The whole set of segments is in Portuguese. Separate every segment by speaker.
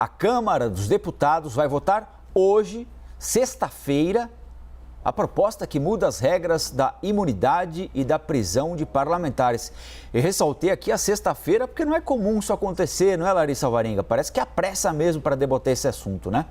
Speaker 1: A Câmara dos Deputados vai votar hoje, sexta-feira, a proposta que muda as regras da imunidade e da prisão de parlamentares. Eu ressaltei aqui a sexta-feira porque não é comum isso acontecer, não é, Larissa Alvarenga? Parece que há pressa mesmo para debater esse assunto, né?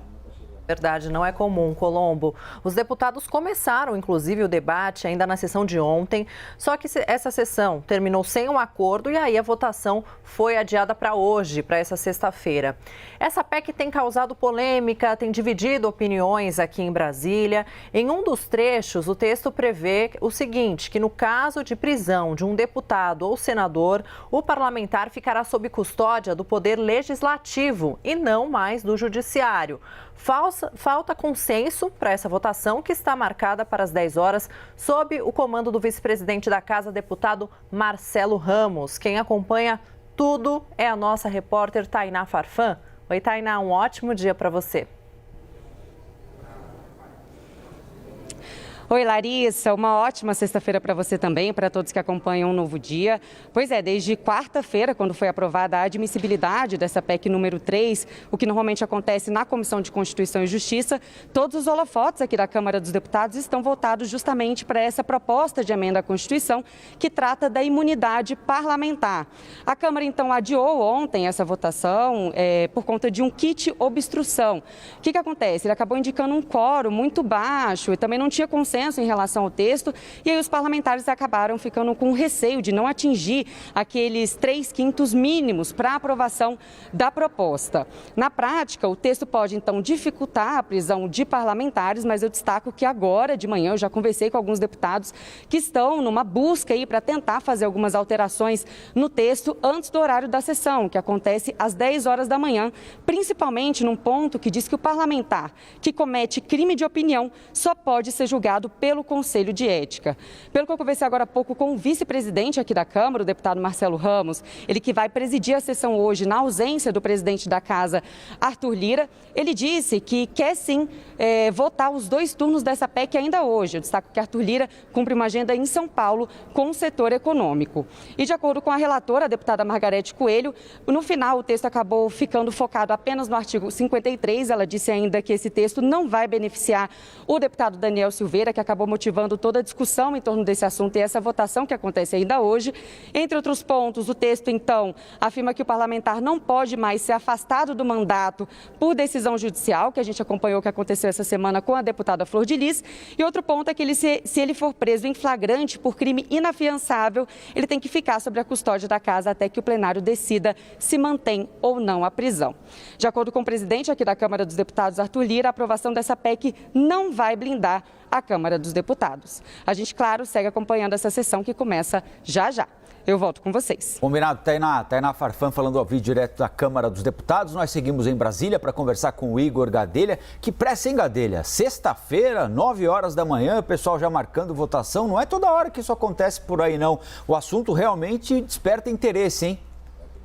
Speaker 2: Verdade, não é comum, Colombo. Os deputados começaram, inclusive, o debate ainda na sessão de ontem, só que essa sessão terminou sem um acordo e aí a votação foi adiada para hoje, para essa sexta-feira. Essa PEC tem causado polêmica, tem dividido opiniões aqui em Brasília. Em um dos trechos, o texto prevê o seguinte, que no caso de prisão de um deputado ou senador, o parlamentar ficará sob custódia do Poder Legislativo e não mais do Judiciário. Falta consenso para essa votação, que está marcada para as 10 horas, sob o comando do vice-presidente da Casa, deputado Marcelo Ramos. Quem acompanha tudo é a nossa repórter Tainá Farfan. Oi, Tainá, um ótimo dia para você.
Speaker 3: Oi, Larissa, uma ótima sexta-feira para você também, para todos que acompanham um novo dia. Pois é, desde quarta-feira, quando foi aprovada a admissibilidade dessa PEC número 3, o que normalmente acontece na Comissão de Constituição e Justiça, todos os holofotes aqui da Câmara dos Deputados estão voltados justamente para essa proposta de emenda à Constituição que trata da imunidade parlamentar. A Câmara, então, adiou ontem essa votação por conta de um kit obstrução. O que acontece? Ele acabou indicando um quórum muito baixo e também não tinha consenso em relação ao texto, e aí os parlamentares acabaram ficando com receio de não atingir aqueles 3/5 mínimos para a aprovação da proposta. Na prática, o texto pode, então, dificultar a prisão de parlamentares, mas eu destaco que agora, de manhã, eu já conversei com alguns deputados que estão numa busca aí para tentar fazer algumas alterações no texto antes do horário da sessão, que acontece às 10 horas da manhã, principalmente num ponto que diz que o parlamentar que comete crime de opinião só pode ser julgado pelo Conselho de Ética. Pelo que eu conversei agora há pouco com o vice-presidente aqui da Câmara, o deputado Marcelo Ramos, ele que vai presidir a sessão hoje na ausência do presidente da Casa, Arthur Lira, ele disse que quer sim votar os 2 turnos dessa PEC ainda hoje. Eu destaco que Arthur Lira cumpre uma agenda em São Paulo com o setor econômico. E de acordo com a relatora, a deputada Margarete Coelho, no final o texto acabou ficando focado apenas no artigo 53. Ela disse ainda que esse texto não vai beneficiar o deputado Daniel Silveira, que acabou motivando toda a discussão em torno desse assunto e essa votação que acontece ainda hoje. Entre outros pontos, o texto, então, afirma que o parlamentar não pode mais ser afastado do mandato por decisão judicial, que a gente acompanhou o que aconteceu essa semana com a deputada Flor de Lis. E outro ponto é que se ele for preso em flagrante por crime inafiançável, ele tem que ficar sob a custódia da casa até que o plenário decida se mantém ou não a prisão. De acordo com o presidente aqui da Câmara dos Deputados, Arthur Lira, a aprovação dessa PEC não vai blindar a Câmara dos Deputados. A gente, claro, segue acompanhando essa sessão que começa já já. Eu volto com vocês.
Speaker 1: Combinado, Tainá Farfan falando ao vivo direto da Câmara dos Deputados. Nós seguimos em Brasília para conversar com o Igor Gadelha. Que pressa, hein, Gadelha? Sexta-feira, 9 horas da manhã, o pessoal já marcando votação. Não é toda hora que isso acontece por aí, não. O assunto realmente desperta interesse, hein?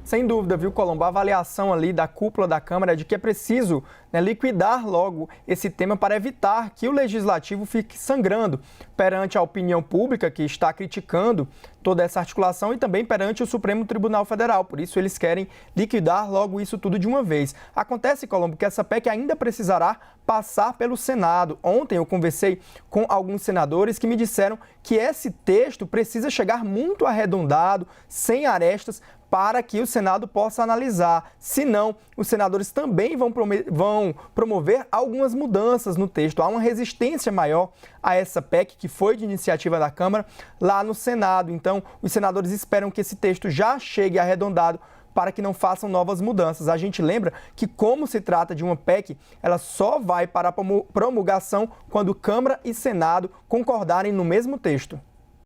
Speaker 4: Sem dúvida, viu, Colombo? A avaliação ali da cúpula da Câmara é de que é preciso liquidar logo esse tema para evitar que o Legislativo fique sangrando perante a opinião pública que está criticando toda essa articulação e também perante o Supremo Tribunal Federal. Por isso, eles querem liquidar logo isso tudo de uma vez. Acontece, Colombo, que essa PEC ainda precisará passar pelo Senado. Ontem eu conversei com alguns senadores que me disseram que esse texto precisa chegar muito arredondado, sem arestas, para que o Senado possa analisar. Senão, os senadores também vão promover algumas mudanças no texto. Há uma resistência maior a essa PEC, que foi de iniciativa da Câmara, lá no Senado. Então, os senadores esperam que esse texto já chegue arredondado para que não façam novas mudanças. A gente lembra que, como se trata de uma PEC, ela só vai para a promulgação quando Câmara e Senado concordarem no mesmo texto.